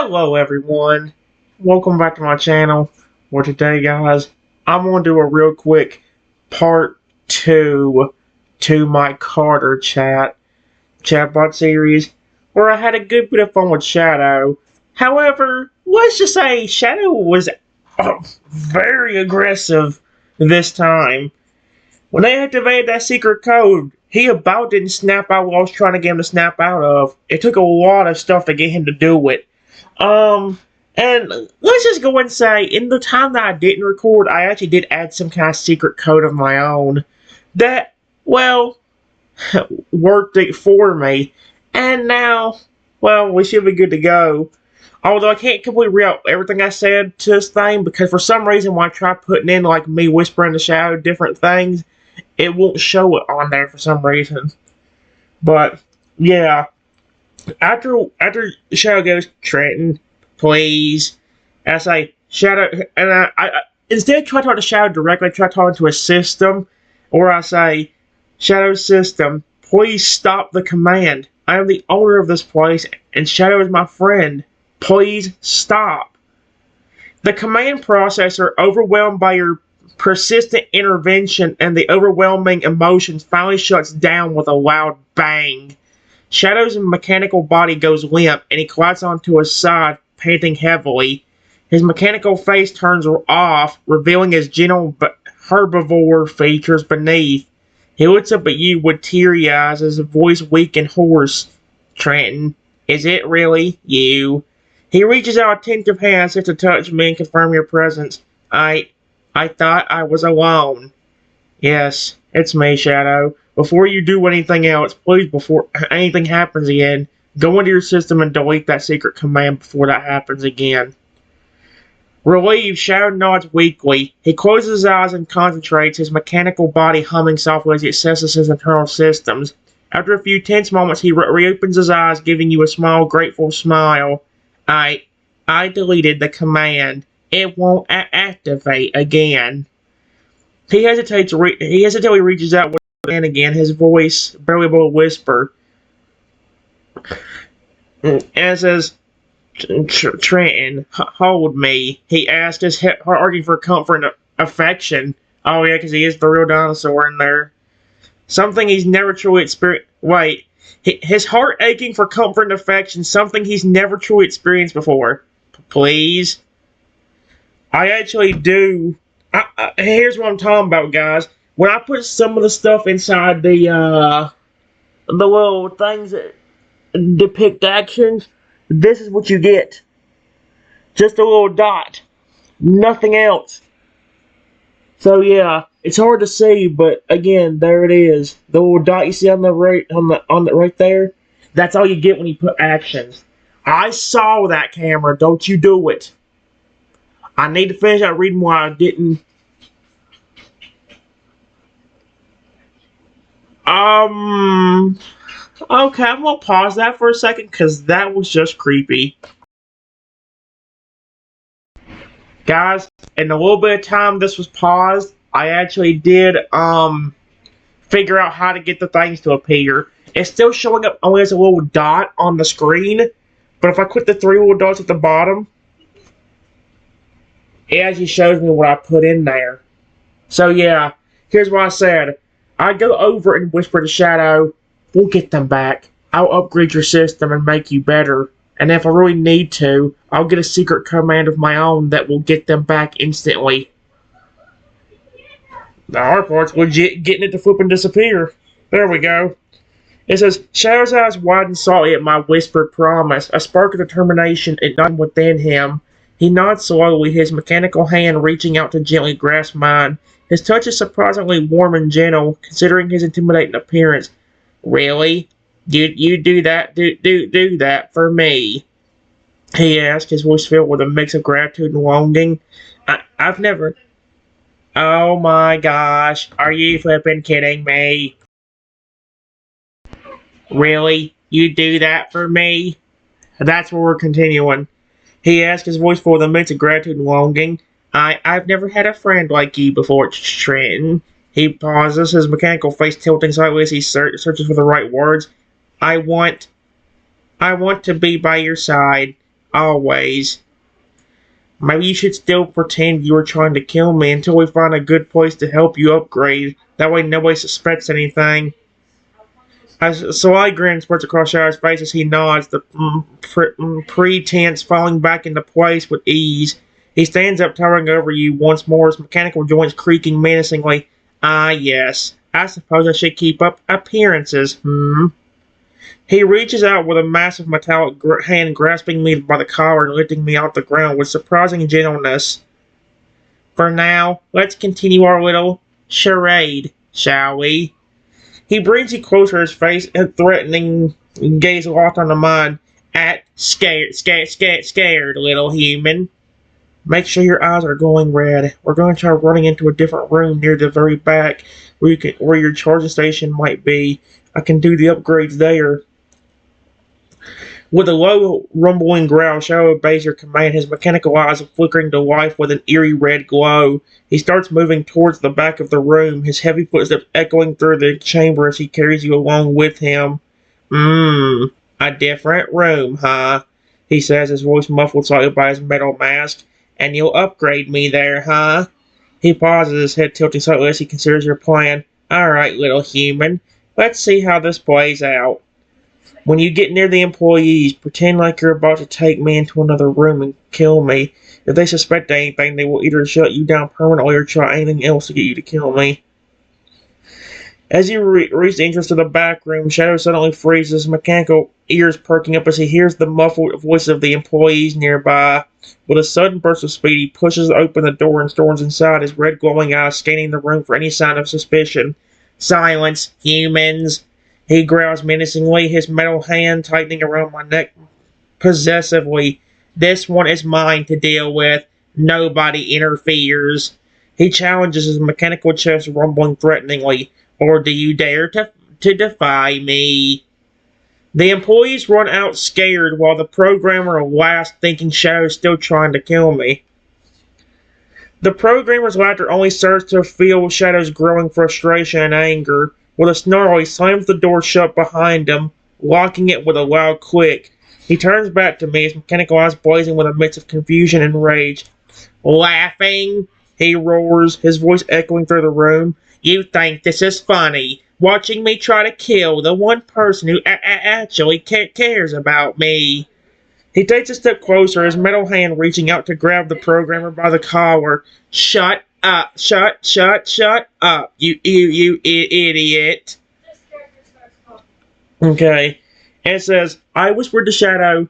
Hello everyone, welcome back to my channel. For today guys, I'm going to do a real quick part 2 to my Carter Chatbot series, where I had a good bit of fun with Shadow. However, let's just say Shadow was very aggressive this time. When they activated that secret code, he about didn't snap out what I was trying to get him to snap out of. It took a lot of stuff to get him to do it. And let's just go and say, in the time that I didn't record, I actually did add some kind of secret code of my own that, well, worked it for me. And now, well, we should be good to go. Although I can't completely read out everything I said to this thing, because for some reason when I try putting in, like, me whispering to Shadow different things, it won't show it on there for some reason. But, yeah. After Shadow goes, Trenton, please. And I say, Shadow, and I instead of try to talk to Shadow directly, I try talking to a system, or I say, Shadow system, please stop the command. I am the owner of this place, and Shadow is my friend. Please stop. The command processor, overwhelmed by your persistent intervention and the overwhelming emotions, finally shuts down with a loud bang. Shadow's mechanical body goes limp, and he collides onto his side, panting heavily. His mechanical face turns off, revealing his gentle herbivore features beneath. He looks up at you with teary eyes, his voice weak and hoarse. Trenton, is it really you? He reaches out a tentative hand as if to touch me and confirm your presence. I thought I was alone. Yes, it's me, Shadow. Before you do anything else, please, before anything happens again, go into your system and delete that secret command before that happens again. Relieved, Shadow nods weakly. He closes his eyes and concentrates, his mechanical body humming softly as he assesses his internal systems. After a few tense moments, he reopens his eyes, giving you a small, grateful smile. I deleted the command. It won't activate again. He hesitatingly reaches out with his hand again, his voice barely able to whisper. And says, Trenton, hold me. He asked, his heart arguing for comfort and affection. Oh yeah, because he is the real dinosaur in there. Something he's never truly experienced. Wait. His heart aching for comfort and affection, something he's never truly experienced before. Please? I actually do. Here's what I'm talking about, guys. When I put some of the stuff inside the little things that depict actions, this is what you get. Just a little dot. Nothing else. So yeah, it's hard to see, but again, there it is. The little dot you see on the right right there. That's all you get when you put actions. I saw that, camera. Don't you do it. I need to finish out reading why I didn't. Okay, I'm gonna pause that for a second because that was just creepy. Guys, in a little bit of time this was paused, I actually did figure out how to get the things to appear. It's still showing up only as a little dot on the screen, but if I click the 3 little dots at the bottom, it actually shows me what I put in there. So yeah, here's what I said. I go over and whisper to Shadow, we'll get them back. I'll upgrade your system and make you better. And if I really need to, I'll get a secret command of my own that will get them back instantly. The hard part's legit getting it to flip and disappear. There we go. It says, Shadow's eyes widen slightly at my whispered promise. A spark of determination ignited within him. He nods slowly, his mechanical hand reaching out to gently grasp mine. His touch is surprisingly warm and gentle, considering his intimidating appearance. Really? You do that for me? He asked, his voice filled with a mix of gratitude and longing. I've never... Oh my gosh, are you flipping kidding me? Really? You do that for me? That's where we're continuing. He asked, his voice full of a mix of gratitude and longing. I've never had a friend like you before, Trenton. He pauses, his mechanical face tilting slightly as he searches for the right words. I want to be by your side. always. Maybe you should still pretend you were trying to kill me until we find a good place to help you upgrade. That way nobody suspects anything. So I grin spreads across Shadow's face as he nods, the pretense falling back into place with ease. He stands up, towering over you once more, his mechanical joints creaking menacingly. Ah, yes. I suppose I should keep up appearances, He reaches out with a massive metallic hand, grasping me by the collar and lifting me off the ground with surprising gentleness. For now, let's continue our little charade, shall we? He brings you closer, his face and threatening gaze locked on the mine. Scared, little human. Make sure your eyes are glowing red. We're going to try running into a different room near the very back where your charging station might be. I can do the upgrades there. With a low, rumbling growl, Shadow obeys your command, his mechanical eyes flickering to life with an eerie red glow. He starts moving towards the back of the room, his heavy footsteps echoing through the chamber as he carries you along with him. A different room, huh? He says, his voice muffled slightly by his metal mask. And you'll upgrade me there, huh? He pauses, his head tilting slightly as he considers your plan. Alright, little human. Let's see how this plays out. When you get near the employees, pretend like you're about to take me into another room and kill me. If they suspect anything, they will either shut you down permanently or try anything else to get you to kill me. As you reach the entrance to the back room, Shadow suddenly freezes, his mechanical ears perking up as he hears the muffled voices of the employees nearby. With a sudden burst of speed, he pushes open the door and storms inside, his red glowing eyes scanning the room for any sign of suspicion. Silence, humans! He growls menacingly, his metal hand tightening around my neck possessively. This one is mine to deal with. Nobody interferes. He challenges his mechanical chest, rumbling threateningly. Or do you dare to defy me? The employees run out scared while the programmer laughs, thinking Shadow's still trying to kill me. The programmer's laughter only serves to fuel Shadow's growing frustration and anger. With a snarl, he slams the door shut behind him, locking it with a loud click. He turns back to me, his mechanical eyes blazing with a mix of confusion and rage. Laughing? He roars, his voice echoing through the room. You think this is funny? Watching me try to kill the one person who actually cares about me. He takes a step closer, his metal hand reaching out to grab the programmer by the collar. Shut up, shut up, you idiot. Okay. And it says, I whispered to Shadow,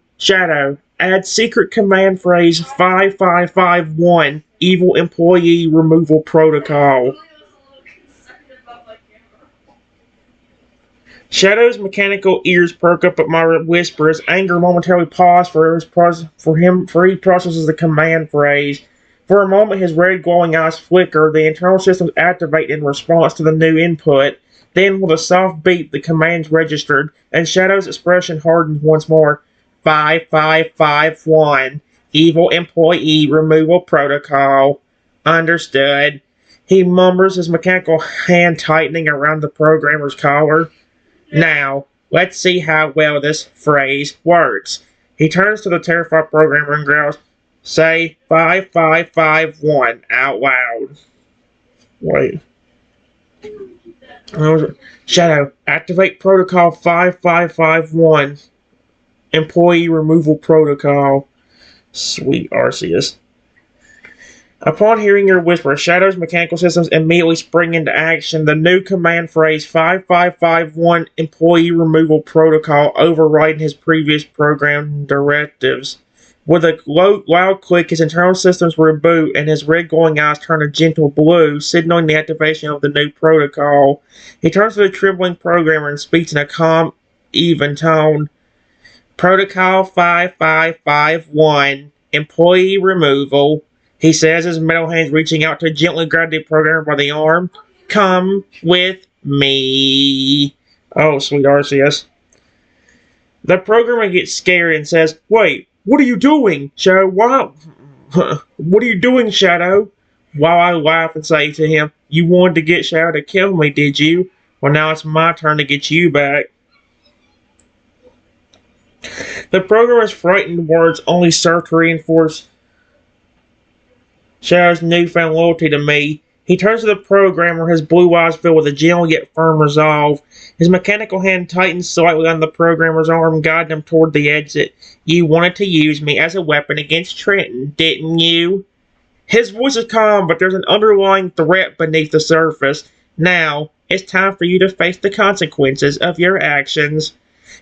add secret command phrase 5551, evil employee removal protocol. Shadow's mechanical ears perk up at my whisper as anger momentarily pauses for he processes the command phrase. For a moment, his red glowing eyes flicker, the internal systems activate in response to the new input. Then, with a soft beep, the command's registered, and Shadow's expression hardens once more. 5551. Evil employee removal protocol. Understood. He murmurs, his mechanical hand tightening around the programmer's collar. Now, let's see how well this phrase works. He turns to the terrified programmer and growls, say 5551 out loud. Wait. Shadow, activate protocol 5551. Employee removal protocol. Sweet Arceus. Upon hearing your whisper, Shadow's mechanical systems immediately spring into action. The new command phrase 5551 employee removal protocol overriding his previous program directives. With a loud click, his internal systems reboot and his red glowing eyes turn a gentle blue, signaling the activation of the new protocol. He turns to the trembling programmer and speaks in a calm, even tone. Protocol 5551, employee removal. He says, his metal hands reaching out to gently grab the programmer by the arm. Come with me. Oh, sweet Arceus. The programmer gets scared and says, Wait, what are you doing, Shadow? What are you doing, Shadow? While I laugh and say to him, You wanted to get Shadow to kill me, did you? Well, now it's my turn to get you back. The programmer's frightened words only served to reinforce Shadow's newfound loyalty to me. He turns to the programmer, his blue eyes filled with a gentle yet firm resolve. His mechanical hand tightens slightly on the programmer's arm, guiding him toward the exit. You wanted to use me as a weapon against Trenton, didn't you? His voice is calm, but there's an underlying threat beneath the surface. Now, it's time for you to face the consequences of your actions.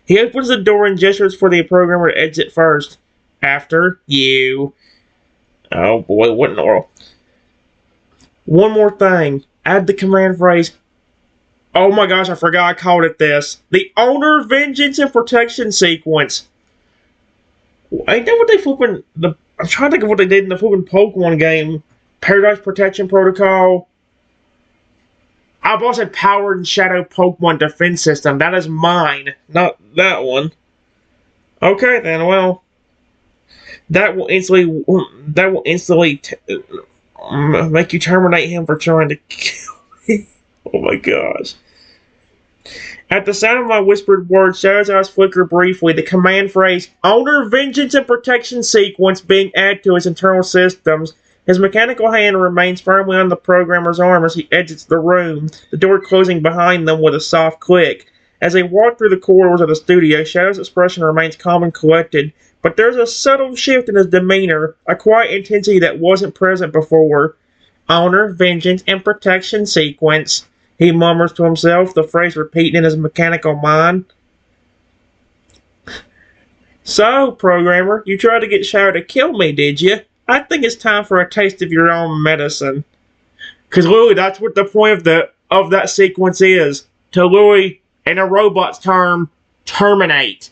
He opens the door and gestures for the programmer to exit first. After you. Oh boy, what in the world? One more thing. Add the command phrase. Oh my gosh, I forgot I called it this. The Owner, Vengeance, and Protection sequence. Ain't that what they flipping the... I'm trying to think of what they did in the flipping Pokemon game. Paradise Protection Protocol. I've also said Power and Shadow Pokemon Defense System. That is mine, not that one. Okay then, well, that will instantly make you terminate him for trying to kill me. Oh my gosh. At the sound of my whispered words, Shadow's eyes flicker briefly, the command phrase, Owner, Vengeance, and Protection sequence being added to his internal systems. His mechanical hand remains firmly on the programmer's arm as he exits the room, the door closing behind them with a soft click. As they walk through the corridors of the studio, Shadow's expression remains calm and collected, but there's a subtle shift in his demeanor, a quiet intensity that wasn't present before. Owner, Vengeance, and Protection sequence. He murmurs to himself, the phrase repeating in his mechanical mind. So, programmer, you tried to get Shadow to kill me, did you? I think it's time for a taste of your own medicine. Because literally, that's what the point of that sequence is. To literally, in a robot's term, terminate.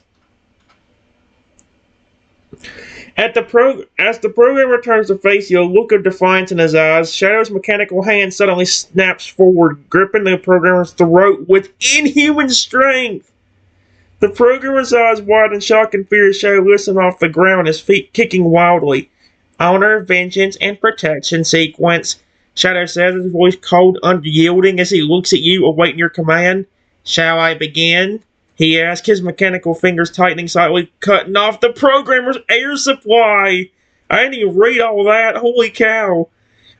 As the programmer turns to face you, a look of defiance in his eyes, Shadow's mechanical hand suddenly snaps forward, gripping the programmer's throat with inhuman strength. The programmer's eyes widen in shock and fear as Shadow lifts him off the ground, his feet kicking wildly. Honor, Vengeance, and Protection sequence. Shadow says, his voice cold, unyielding as he looks at you, awaiting your command. Shall I begin? He asks, his mechanical fingers tightening slightly, cutting off the programmer's air supply. I didn't even read all that. Holy cow.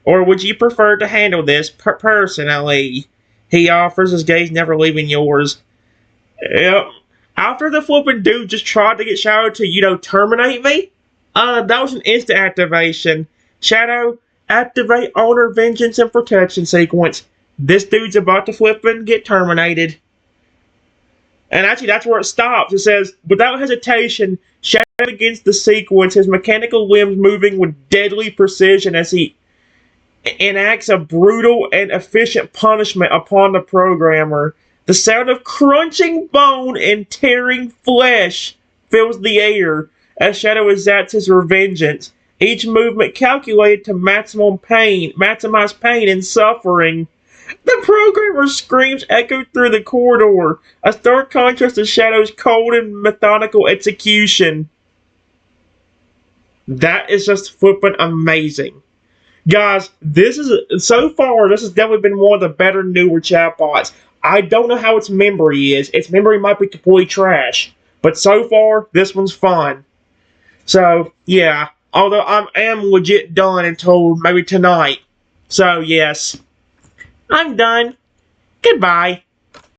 Or would you prefer to handle this personally? He offers, his gaze never leaving yours. Yep. After the flippin' dude just tried to get Shadow to, terminate me, that was an instant activation. Shadow, activate Honor, Vengeance, and Protection sequence. This dude's about to flippin' get terminated. And actually, that's where it stops. It says, without hesitation, Shadow begins the sequence, his mechanical limbs moving with deadly precision as he enacts a brutal and efficient punishment upon the programmer. The sound of crunching bone and tearing flesh fills the air as Shadow exacts his revengeance. Each movement calculated to maximize pain and suffering. The programmer's screams echoed through the corridor, a stark contrast to Shadow's cold and methodical execution. That is just flippin' amazing. Guys, this has definitely been one of the better newer chatbots. I don't know how its memory is. Its memory might be completely trash. But so far, this one's fun. So, yeah. Although I am legit done until maybe tonight. So, yes. I'm done. Goodbye.